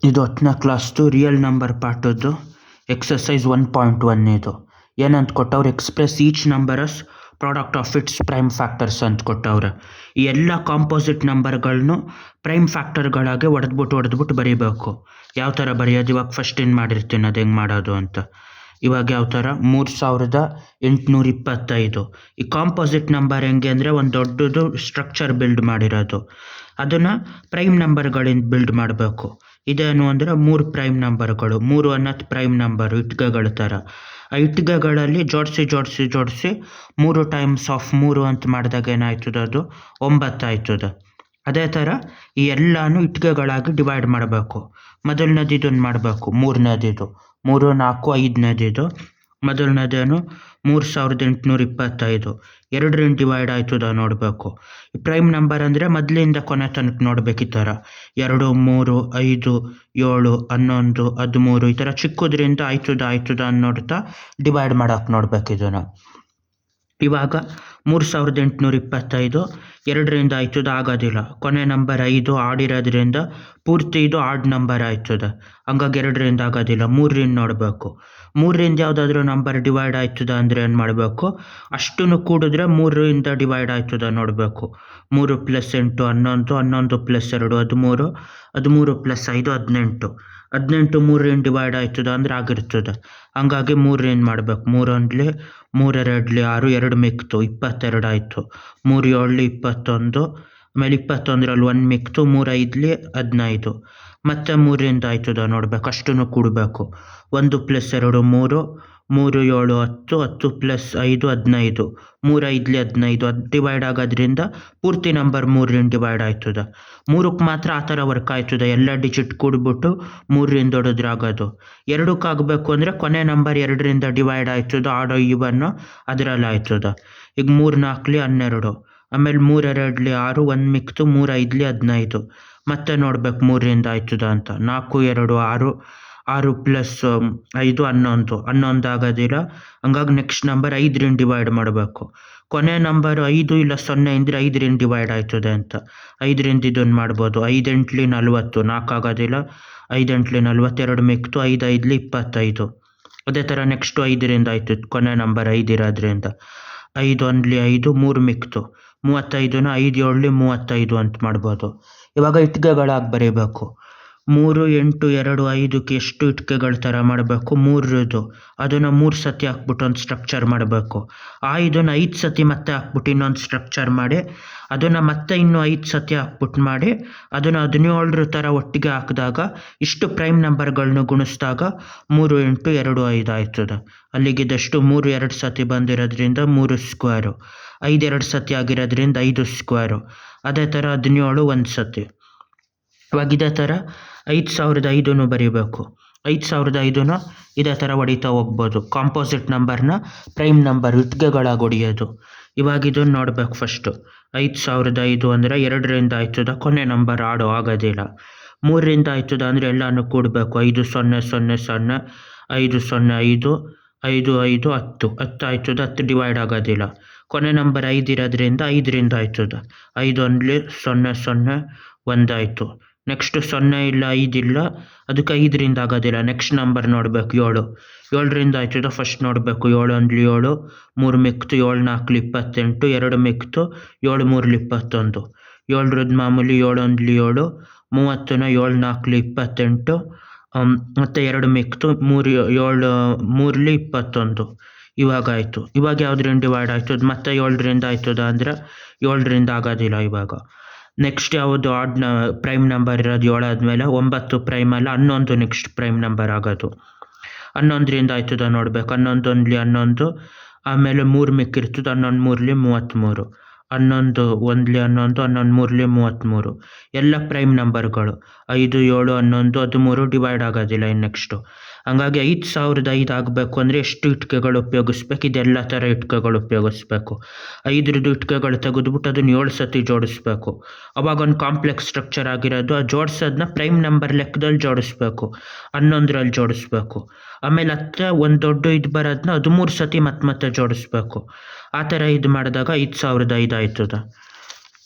ಇದು 10ನೇ ಕ್ಲಾಸ್ದು ರಿಯಲ್ ನಂಬರ್ ಪಾಠದ್ದು ಎಕ್ಸಸೈಸ್ 1.1 ಇದು. ಏನಂತ ಕೊಟ್ಟವ್ರು, express each numbers product of its prime factors ಅಂತ ಕೊಟ್ಟವ್ರೆ. ಈ ಎಲ್ಲ ಕಾಂಪೋಸಿಟ್ ನಂಬರ್ಗಳನ್ನು ಪ್ರೈಮ್ ಫ್ಯಾಕ್ಟರ್ಗಳಾಗಿ ಹೊಡೆದ್ಬಿಟ್ಟು ಬರೀಬೇಕು. ಯಾವ ಥರ ಬರೆಯೋದು, ಇವಾಗ ಫಸ್ಟ್ ಏನು ಮಾಡಿರ್ತೀನಿ ಅದು ಹೆಂಗೆ ಮಾಡೋದು ಅಂತ. ಇವಾಗ ಯಾವ ಥರ 3825 ಈ ಕಾಂಪೋಸಿಟ್ ನಂಬರ್ ಹೆಂಗೆ ಅಂದರೆ ಒಂದು ದೊಡ್ಡದು ಸ್ಟ್ರಕ್ಚರ್ ಬಿಲ್ಡ್ ಮಾಡಿರೋದು, ಅದನ್ನು ಪ್ರೈಮ್ ನಂಬರ್ಗಳಿಂದ ಬಿಲ್ಡ್ ಮಾಡಬೇಕು. ಇದೇನು ಅಂದರೆ 3 ಪ್ರೈಮ್ ನಂಬರ್ಗಳು, 3 ಅನ್ನೋದು ಪ್ರೈಮ್ ನಂಬರು ಇಟ್ಗೆಗಳ ಥರ. ಆ ಇಟ್ಗೆಗಳಲ್ಲಿ ಜೋಡಿಸಿ 3 ಟೈಮ್ಸ್ ಆಫ್ 3 ಅಂತ ಮಾಡಿದಾಗ ಏನಾಯ್ತದ, ಅದು 9 ಆಯ್ತದ. ಅದೇ ಥರ ಈ ಎಲ್ಲನೂ ಇಟ್ಗೆಗಳಾಗಿ ಡಿವೈಡ್ ಮಾಡಬೇಕು. ಮೊದಲನೇದು ಇದನ್ನು ಮಾಡಬೇಕು, 3ನೇದಿದು 3, 4, 5ನೇದಿದು. ಮೊದಲನೇದೇನು 3825, 2ರಿಂದ ಡಿವೈಡ್ ಆಯ್ತದ ನೋಡಬೇಕು. ಪ್ರೈಮ್ ನಂಬರ್ ಅಂದರೆ ಮೊದಲಿಂದ ಕೊನೆ ತನಕ ನೋಡ್ಬೇಕು. ಈ ಥರ 2, 3, 5, 7, 11, 13 ಈ ಥರ ಚಿಕ್ಕದ್ರಿಂದ ಆಯ್ತದ ನೋಡ್ತಾ ಡಿವೈಡ್ ಮಾಡೋಕೆ ನೋಡ್ಬೇಕು ಇದನ್ನು. ಇವಾಗ 3825 2ರಿಂದ ಆಯ್ತದ ಆಗೋದಿಲ್ಲ, ಕೊನೆ ನಂಬರ್ 5 ಆಡಿರೋದ್ರಿಂದ ಪೂರ್ತಿ ಇದು ಆಡ್ ನಂಬರ್ ಆಯ್ತದೆ, ಹಂಗಾಗಿ 2ರಿಂದ ಆಗೋದಿಲ್ಲ, 3ರಿಂದ ನೋಡಬೇಕು. 3ರಿಂದ ಯಾವುದಾದ್ರೂ ನಂಬರ್ ಡಿವೈಡ್ ಆಯ್ತದ ಅಂದರೆ ಏನು ಮಾಡಬೇಕು, ಅಷ್ಟನ್ನು ಕೂಡಿದ್ರೆ 3ರಿಂದ ಡಿವೈಡ್ ಆಯ್ತದ ನೋಡಬೇಕು. 3 + 8 11, 11 + 2 13, 13 + 5 18, 18 3ರಿಂದ ಡಿವೈಡ್ ಆಯ್ತದ ಅಂದ್ರೆ ಆಗಿರ್ತದೆ, ಹಂಗಾಗಿ 3ರಿಂದ ಮಾಡಬೇಕು. 3 1 3 2 6, 2 ಮಿಕ್ತು 22 ಆಯಿತು. 3 7 21, ಆಮೇಲೆ 21ರಲ್ಲಿ 1 ಮಿಕ್ತು, 3 5 15, ಮತ್ತೆ 3ರಿಂದ ಆಯ್ತದ ನೋಡ್ಬೇಕು, ಅಷ್ಟನ್ನು ಕೂಡಬೇಕು. 1 + 2 3, 3 7 10, 10 + 5 15, 3 5 15, ಅದು ಡಿವೈಡ್ ಆಗೋದ್ರಿಂದ ಪೂರ್ತಿ ನಂಬರ್ 3ರಿಂದ ಡಿವೈಡ್ ಆಯ್ತದೆ. 3ಕ್ಕೆ ಮಾತ್ರ ಆ ಥರ ವರ್ಕ್ ಆಯ್ತದೆ, ಎಲ್ಲ ಡಿಜಿಟ್ ಕೂಡ್ಬಿಟ್ಟು 3ರಿಂದ ಹೊಡೆದ್ರೆ ಆಗೋದು. 2ಕ್ಕೆ ಆಗಬೇಕು ಅಂದರೆ ಕೊನೆ ನಂಬರ್ 2ರಿಂದ ಡಿವೈಡ್ ಆಯ್ತದೆ, ಆಡೋ ಇವನ್ನು ಅದರಲ್ಲಿ ಆಯ್ತದೆ. ಈಗ 3 4 12, ಆಮೇಲೆ 3 2 6, 1 ಮಿಕ್ತು, 3 5 15, ಮತ್ತೆ ನೋಡ್ಬೇಕು 3ರಿಂದ ಆಯ್ತದ ಅಂತ. 4 2 6, 6 + 5 11, 11 ಆಗೋದಿಲ್ಲ, ಹಂಗಾಗಿ ನೆಕ್ಸ್ಟ್ ನಂಬರ್ 5ರಿಂದ ಡಿವೈಡ್ ಮಾಡಬೇಕು. ಕೊನೆ ನಂಬರ್ 5 ಇಲ್ಲ 0 ಅಂದರೆ 5ರಿಂದ ಡಿವೈಡ್ ಆಯ್ತದೆ ಅಂತ. 5ರಿಂದ ಇದನ್ನು ಮಾಡ್ಬೋದು. 5 8 40, 4 ಆಗೋದಿಲ್ಲ, 5 8 40, 2 ಮಿಕ್ತು, 5 5 25. ಅದೇ ಥರ ನೆಕ್ಸ್ಟು 5ರಿಂದ ಆಯ್ತು, ಕೊನೆ ನಂಬರ್ 5 ಇರೋದ್ರಿಂದ. 5 1 5, 3 ಮಿಕ್ತು 35ನ 5 7 35 ಅಂತ ಮಾಡ್ಬೋದು. ಇವಾಗ ಇಟ್ಗೆಗಳಾಗಿ ಬರೀಬೇಕು. 3 8 2 5ಕ್ಕೆ ಎಷ್ಟು ಇಟ್ಗೆಗಳ ಥರ ಮಾಡಬೇಕು, 3ರದು ಅದನ್ನು 3 ಸತಿ ಹಾಕ್ಬಿಟ್ಟು ಒಂದು ಸ್ಟ್ರಕ್ಚರ್ ಮಾಡಬೇಕು. ಇದನ್ನು 5 ಸತಿ ಮತ್ತೆ ಹಾಕ್ಬಿಟ್ಟು ಇನ್ನೊಂದು ಸ್ಟ್ರಕ್ಚರ್ ಮಾಡಿ, ಅದನ್ನು ಮತ್ತೆ ಇನ್ನೂ 5 ಸತಿ ಹಾಕ್ಬಿಟ್ಟು ಮಾಡಿ, ಅದನ್ನು 17 ಥರ ಒಟ್ಟಿಗೆ ಹಾಕಿದಾಗ ಇಷ್ಟು ಪ್ರೈಮ್ ನಂಬರ್ಗಳನ್ನ ಗುಣಿಸಿದಾಗ 3 8 2 5 ಆಯ್ತದೆ. ಅಲ್ಲಿಗಿದಷ್ಟು 3 2 ಸತಿ ಬಂದಿರೋದ್ರಿಂದ 3 ಸ್ಕ್ವೇರು, 5 2 ಸತಿ ಆಗಿರೋದ್ರಿಂದ 5 ಸ್ಕ್ವೇರು. ಅದೇ ಥರ 17 1 ಸತಿ. ಇವಾಗ ಇದೇ ಥರ 5005 ಬರೀಬೇಕು. 5005 ಇದೇ ಥರ ಹೊಡಿತಾ ಹೋಗ್ಬೋದು. ಕಾಂಪೋಸಿಟ್ ನಂಬರ್ನ ಪ್ರೈಮ್ ನಂಬರ್ ಇಟ್ಗೆಗಳಾಗಿ ಹೊಡಿಯೋದು. ಇವಾಗ ಇದನ್ನು ನೋಡ್ಬೇಕು ಫಸ್ಟು. 5005 ಅಂದರೆ 2ರಿಂದ ಆಯ್ತದ, ಕೊನೆ ನಂಬರ್ ಆಗೋದಿಲ್ಲ. 3ರಿಂದ ಆಯ್ತದ ಅಂದರೆ ಎಲ್ಲನೂ ಕೂಡಬೇಕು. 5 0 0 0, 5 0 5, 5 5 10, 10 ಆಯ್ತದ, 10 ಡಿವೈಡ್ ಆಗೋದಿಲ್ಲ. ಕೊನೆ ನಂಬರ್ 5 ಇರೋದ್ರಿಂದ 5ರಿಂದ ಆಯ್ತದ. 5 1 0 0 1 ಆಯಿತು. ನೆಕ್ಸ್ಟ್ 0 ಇಲ್ಲ 5 ಇಲ್ಲ, ಅದಕ್ಕೆ 5ರಿಂದ ಆಗೋದಿಲ್ಲ. ನೆಕ್ಸ್ಟ್ ನಂಬರ್ ನೋಡಬೇಕು 7, 7ರಿಂದ ಆಯ್ತದ. ಫಸ್ಟ್ ನೋಡಬೇಕು 7 1 7, 3 ಮಿಕ್ತು 7 4 28, 2 ಮಿಕ್ತು 7 3 21, 7ರದ್ದು ಮಾಮೂಲಿ 7 1 7, 30ನ 7 4 28, ಮತ್ತು 2 ಮಿಕ್ತು 3 7 3 21. ಇವಾಗ ಆಯಿತು. ಇವಾಗ ಯಾವುದರಿಂದ ಡಿವೈಡ್ ಆಯ್ತದ, ಮತ್ತೆ 7ರಿಂದ ಆಯ್ತದ ಅಂದರೆ 7ರಿಂದ ಆಗೋದಿಲ್ಲ ಇವಾಗ. ನೆಕ್ಸ್ಟ್ ಯಾವುದು ಆಡ್ನ ಪ್ರೈಮ್ ನಂಬರ್ ಇರೋದು 7 ಆದಮೇಲೆ 9 ಪ್ರೈಮಲ್ಲ 11 ನೆಕ್ಸ್ಟ್ ಪ್ರೈಮ್ ನಂಬರ್ ಆಗೋದು. 11ರಿಂದ ಆಯ್ತದ ನೋಡ್ಬೇಕು. 11 1 11, ಆಮೇಲೆ 3 ಮಿಕ್ಕಿರ್ತದೆ. 11 3 33, 11 1 11, 11 3 33 ಎಲ್ಲ ಪ್ರೈಮ್ ನಂಬರ್ಗಳು. 5 7 11 13 ಡಿವೈಡ್ ಆಗೋದಿಲ್ಲ ಇನ್ನು ನೆಕ್ಸ್ಟು. ಹಂಗಾಗಿ 5005 ಆಗಬೇಕು ಅಂದರೆ ಎಷ್ಟು ಇಟ್ಕೆಗಳು ಉಪಯೋಗಿಸ್ಬೇಕು, ಇದೆಲ್ಲ ಥರ ಇಟ್ಕೆಗಳು ಉಪಯೋಗಿಸ್ಬೇಕು. 5ರದ್ದು ಇಟ್ಕೆಗಳು ತೆಗೆದುಬಿಟ್ಟು ಅದನ್ನು 7 ಸತಿ ಜೋಡಿಸ್ಬೇಕು. ಅವಾಗ ಒಂದು ಕಾಂಪ್ಲೆಕ್ಸ್ ಸ್ಟ್ರಕ್ಚರ್ ಆಗಿರೋದು, ಆ ಜೋಡಿಸೋದನ್ನ ಪ್ರೈಮ್ ನಂಬರ್ ಲೆಕ್ಕದಲ್ಲಿ ಜೋಡಿಸ್ಬೇಕು, 11ರಲ್ಲಿ ಜೋಡಿಸ್ಬೇಕು. ಆಮೇಲೆ ಹತ್ರ ಒಂದು ದೊಡ್ಡ ಇದು ಬರೋದನ್ನ 13 ಸತಿ ಮತ್ತೆ ಜೋಡಿಸ್ಬೇಕು. ಆ ಥರ ಇದು ಮಾಡಿದಾಗ 5005 ಆಯ್ತದ.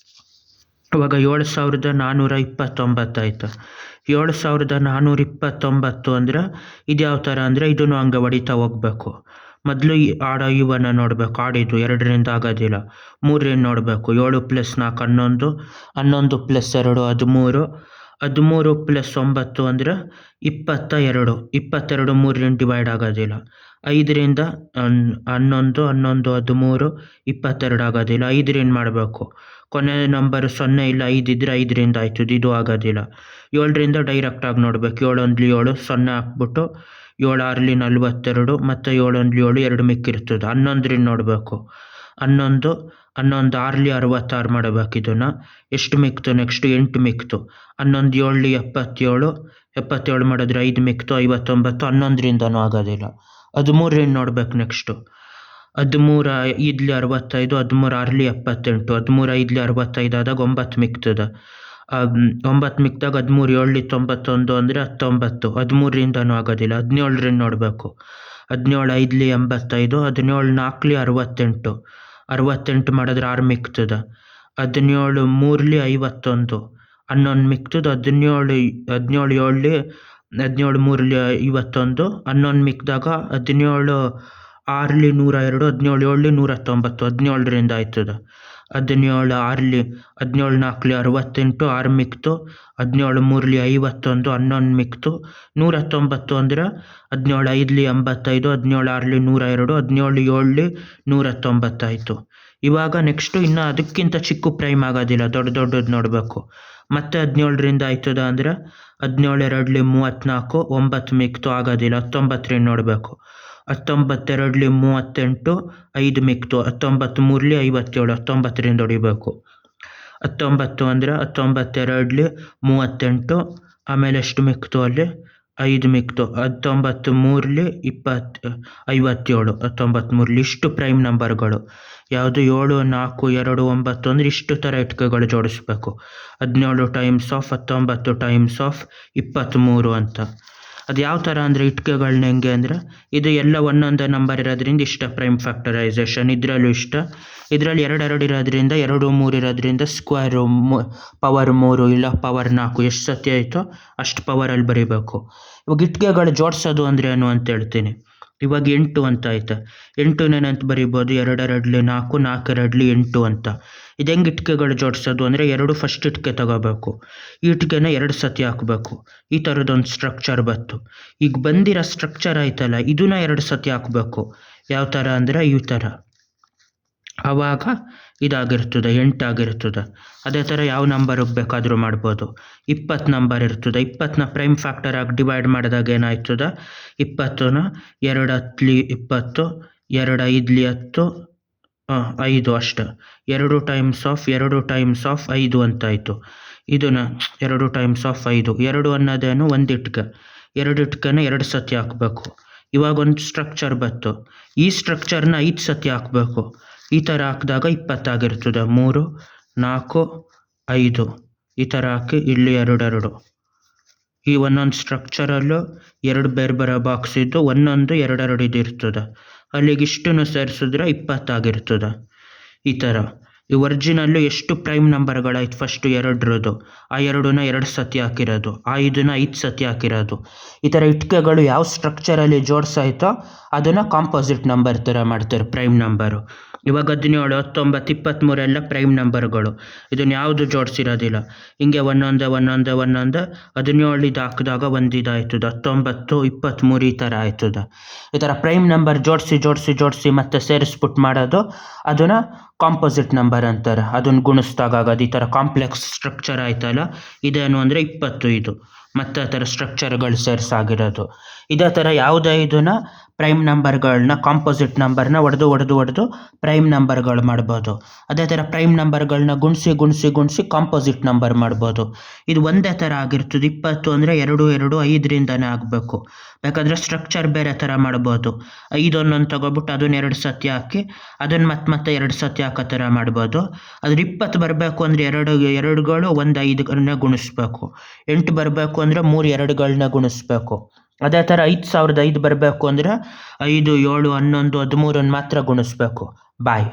ಇವಾಗ 7429 ಆಯ್ತು. 7429 ಅಂದ್ರೆ ಇದು ಯಾವ ಥರ ಅಂದರೆ ಇದನ್ನು ಹಂಗೆ ಹೊಡಿತಾ ಹೋಗ್ಬೇಕು. ಮೊದಲು ಈ ಆಡೋ ಇವನ್ನ ನೋಡಬೇಕು. ಆಡಿದ್ದು 2ರಿಂದ ಆಗೋದಿಲ್ಲ. 3ರಿಂದ ನೋಡಬೇಕು. 7 + 4 11, 11 + 2 13, 13 + 9 ಅಂದರೆ 22. 22 3ರಿಂದ ಡಿವೈಡ್ ಆಗೋದಿಲ್ಲ. 5ರಿಂದ 11, 11 13, 22 ಆಗೋದಿಲ್ಲ. 5ರಿಂದ ಮಾಡಬೇಕು. ಕೊನೆ ನಂಬರ್ 0 ಇಲ್ಲ 5 ಇದ್ದರೆ 5ರಿಂದ ಆಯ್ತದೆ, ಇದು ಆಗೋದಿಲ್ಲ. 7ರಿಂದ ಡೈರೆಕ್ಟಾಗಿ ನೋಡಬೇಕು. 7 1 7, 0 ಹಾಕ್ಬಿಟ್ಟು 7 6 42 ಮತ್ತು 7 1 7, 2 ಮಿಕ್ಕಿರ್ತದೆ. 11ರಿಂದ ನೋಡಬೇಕು. 11 11 6 66 ಮಾಡಬೇಕು. ಇದನ್ನು ಎಷ್ಟು ಮಿಕ್ತು? ನೆಕ್ಸ್ಟ್ 8 ಮಿಕ್ತು. 11 7 77, 77 ಮಾಡಿದ್ರೆ 5 ಮಿಕ್ತು 59. 11ರಿಂದನೂ ಆಗೋದಿಲ್ಲ. 13ರಿಂದ ನೋಡ್ಬೇಕು. ನೆಕ್ಸ್ಟು 13 5 65, 13 6 78, 13 5 65 ಆದಾಗ 9 ಮಿಕ್ತದೆ. 9 ಮಿಕ್ದಾಗ 13 7 91 ಅಂದರೆ 19. 13ರಿಂದನೂ ಆಗೋದಿಲ್ಲ. 17ರಿಂದ ನೋಡಬೇಕು. 17 5 85, 17 4 68, 68 ಮಾಡಿದ್ರೆ 6 ಮಿಕ್ತದೆ. 17 3 51, 11 ಮಿಕ್ತದೆ. 17 7 17 3 51, 11 ಮಿಕ್ದಾಗ 17 6 102, 17 7 190, 17ರಿಂದ ಆಯ್ತದೆ. 17 6 17 4 68, 6 ಮಿಕ್ತು. 17 3 51, 11 ಮಿಕ್ತು. 190 ಅಂದರೆ 17 5 85, 17 6 102, 17 7 190 ಆಯಿತು. ಇವಾಗ ನೆಕ್ಸ್ಟು ಇನ್ನು ಅದಕ್ಕಿಂತ ಚಿಕ್ಕ ಪ್ರೈಮ್ ಆಗೋದಿಲ್ಲ, ದೊಡ್ಡದು ನೋಡಬೇಕು. ಮತ್ತೆ 17ರಿಂದ ಆಯ್ತದ ಅಂದರೆ 17 2 34, 9 ಮಿಕ್ತು ಆಗೋದಿಲ್ಲ. 19ರಿಂದ ನೋಡಬೇಕು. 19 2 38, 5 ಮಿಕ್ತು. 19 3 57, 19ರಿಂದ ಹೊಡಿಬೇಕು. 19 ಅಂದರೆ 19 2 38, ಆಮೇಲೆ ಎಷ್ಟು ಮಿಕ್ತು ಅಲ್ಲಿ? 5 ಮಿಕ್ತು. 19 3 57, 19 ಇಷ್ಟು ಪ್ರೈಮ್ ನಂಬರ್ಗಳು. ಯಾವುದು? 7 4 2 9 ಅಂದರೆ ಇಷ್ಟು ಥರ ಇಟ್ಕೆಗಳು ಜೋಡಿಸ್ಬೇಕು. 17 ಟೈಮ್ಸ್ ಆಫ್ 19 ಟೈಮ್ಸ್ ಆಫ್ 23 ಅಂತ. ಅದು ಯಾವ ಥರ ಅಂದರೆ ಇಟ್ಕೆಗಳನ್ನ ಹೆಂಗೆ ಅಂದರೆ ಇದು ಎಲ್ಲ ಒಂದೊಂದೇ ನಂಬರ್ ಇರೋದ್ರಿಂದ ಇಷ್ಟ ಪ್ರೈಮ್ ಫ್ಯಾಕ್ಟರೈಸೇಷನ್. ಇದರಲ್ಲೂ ಇಷ್ಟ. ಇದರಲ್ಲಿ 2 2 ಇರೋದ್ರಿಂದ 2 3 ಇರೋದ್ರಿಂದ ಸ್ಕ್ವೇರು ಪವರ್ 3 ಇಲ್ಲ ಪವರ್ 4 ಎಷ್ಟು ಸತಿ ಆಯಿತೋ ಅಷ್ಟು ಪವರಲ್ಲಿ ಬರೀಬೇಕು. ಇವಾಗ ಇಟ್ಕೆಗಳು ಜೋಡಿಸೋದು ಅಂದರೆ ಏನು ಅಂತ ಹೇಳ್ತೀನಿ. ಇವಾಗ 8 ಅಂತ ಆಯ್ತು. 8ನೇನಂತ ಬರಿಬೋದು. 2 2 4, 4 2 8 ಅಂತ. ಇದು ಹೆಂಗೆ ಇಟ್ಕೆಗಳು ಜೋಡಿಸೋದು ಅಂದರೆ 2 ಫಸ್ಟ್ ಇಟ್ಕೆ ತಗೋಬೇಕು. ಈ ಇಟ್ಕೆನ 2 ಸತಿ ಹಾಕಬೇಕು. ಈ ಥರದೊಂದು ಸ್ಟ್ರಕ್ಚರ್ ಬಂತು. ಈಗ ಬಂದಿರೋ ಸ್ಟ್ರಕ್ಚರ್ ಆಯ್ತಲ್ಲ, ಇದನ್ನ 2 ಸತಿ ಹಾಕಬೇಕು. ಯಾವ ಥರ ಅಂದರೆ ಈ ಥರ. ಆವಾಗ ಇದಾಗಿರ್ತದೆ, 8 ಆಗಿರ್ತದೆ. ಅದೇ ಥರ ಯಾವ ನಂಬರಿಗೆ ಬೇಕಾದರೂ ಮಾಡ್ಬೋದು. 20 ನಂಬರ್ ಇರ್ತದೆ. 20ನ ಪ್ರೈಮ್ ಫ್ಯಾಕ್ಟರ್ ಆಗಿ ಡಿವೈಡ್ ಮಾಡಿದಾಗ ಏನಾಯ್ತದೆ? 20ನ 2 10 20, 2 5 10, 5 ಅಷ್ಟೆ. 2 ಟೈಮ್ಸ್ ಆಫ್ 5 ಅಂತಾಯಿತು. ಇದನ್ನು 2 ಟೈಮ್ಸ್ ಆಫ್ 5. 2 ಅನ್ನೋದೇನು? ಒಂದು ಇಟ್ಕೆ. 2 ಇಟ್ಕೆನ 2 ಸತಿ ಹಾಕಬೇಕು. ಇವಾಗ ಒಂದು ಸ್ಟ್ರಕ್ಚರ್ ಬಂತು. ಈ ಸ್ಟ್ರಕ್ಚರ್ನ 5 ಸತಿ ಹಾಕಬೇಕು. ಈ ಥರ ಹಾಕಿದಾಗ 20 ಆಗಿರ್ತದೆ. 3 4 5 ಈ ಥರ ಹಾಕಿ ಇಲ್ಲಿ 2 2. ಈ ಒಂದೊಂದು ಸ್ಟ್ರಕ್ಚರಲ್ಲೂ 2 ಬೇರೆ ಬೇರೆ ಬಾಕ್ಸ್ ಇದ್ದು ಒಂದೊಂದು 2 2 ಇದಿರ್ತದೆ. ಅಲ್ಲಿಗೆ ಇಷ್ಟನ್ನು ಸೇರಿಸಿದ್ರೆ 20 ಆಗಿರ್ತದೆ. ಈ ಥರ ಈ ಒರಿಜಿನಲ್ಲು ಎಷ್ಟು ಪ್ರೈಮ್ ನಂಬರ್ಗಳಾಯ್ತು? ಫಸ್ಟು 2ರದ್ದು. ಆ 2ನ 2 ಸತಿ ಹಾಕಿರೋದು. ಆ 5ನ 5 ಸತಿ ಹಾಕಿರೋದು. ಈ ಥರ ಇಟ್ಕೆಗಳು ಯಾವ ಸ್ಟ್ರಕ್ಚರಲ್ಲಿ ಜೋಡಿಸಾಯ್ತೋ ಅದನ್ನು ಕಾಂಪೋಸಿಟ್ ನಂಬರ್ ಥರ ಮಾಡ್ತಾರೆ, ಪ್ರೈಮ್ ನಂಬರು. ಇವಾಗ 17 19 23 ಎಲ್ಲ ಪ್ರೈಮ್ ನಂಬರ್ಗಳು. ಇದನ್ನು ಯಾವುದು ಜೋಡಿಸಿರೋದಿಲ್ಲ. ಹಿಂಗೆ ಒಂದೊಂದೇ 17 ಇದು ಹಾಕಿದಾಗ ಒಂದು ಇದಾಯ್ತದೆ. 19 23 ಈ ಥರ ಆಯ್ತದೆ. ಈ ಥರ ಪ್ರೈಮ್ ನಂಬರ್ ಜೋಡಿಸಿ ಮತ್ತೆ ಸೇರಿಸ್ಬಿಟ್ಟು ಮಾಡೋದು ಅದನ್ನು ಕಾಂಪೋಸಿಟ್ ನಂಬರ್ ಅಂತಾರೆ. ಅದನ್ನು ಗುಣಿಸ್ದಾಗ ಆಗೋದು. ಈ ಥರ ಕಾಂಪ್ಲೆಕ್ಸ್ ಸ್ಟ್ರಕ್ಚರ್ ಆಯ್ತಲ್ಲ, ಇದೇನು ಅಂದರೆ 20 ಇದು. ಮತ್ತು ಆ ಥರ ಸ್ಟ್ರಕ್ಚರ್ಗಳು ಸೇರಿಸಾಗಿರೋದು. ಇದೇ ಥರ ಯಾವುದೇ ಇದನ್ನು ಪ್ರೈಮ್ ನಂಬರ್ಗಳನ್ನ ಕಾಂಪೋಸಿಟ್ ನಂಬರ್ನ ಹೊಡೆದು ಪ್ರೈಮ್ ನಂಬರ್ಗಳು ಮಾಡ್ಬೋದು. ಅದೇ ಥರ ಪ್ರೈಮ್ ನಂಬರ್ಗಳನ್ನ ಗುಣಿಸಿ ಕಾಂಪೋಸಿಟ್ ನಂಬರ್ ಮಾಡ್ಬೋದು. ಇದು ಒಂದೇ ಥರ ಆಗಿರ್ತದೆ. 20 ಅಂದರೆ 2 2 5ರಿಂದನೇ ಆಗಬೇಕು. ಬೇಕಾದರೆ ಸ್ಟ್ರಕ್ಚರ್ ಬೇರೆ ಥರ ಮಾಡ್ಬೋದು. 5 ಒಂದೊಂದು ತಗೊಬಿಟ್ಟು ಅದನ್ನು 2 ಸತಿ ಹಾಕಿ ಅದನ್ನು ಮತ್ತೆ 2 ಸತಿ ಹಾಕೋ ಥರ ಮಾಡ್ಬೋದು. ಅದ್ರ 20 ಬರಬೇಕು ಅಂದರೆ 2ಗಳು 1 5ಗಳನ್ನ ಗುಣಿಸ್ಬೇಕು. 8 ಬರಬೇಕು ಅಂದರೆ 3 2ಗಳನ್ನ ಗುಣಿಸ್ಬೇಕು. ಅದೇ ಥರ 5005 ಬರಬೇಕು ಅಂದರೆ 5 7 11 13 ಮಾತ್ರ ಗುಣಿಸ್ಬೇಕು. ಬಾಯ್.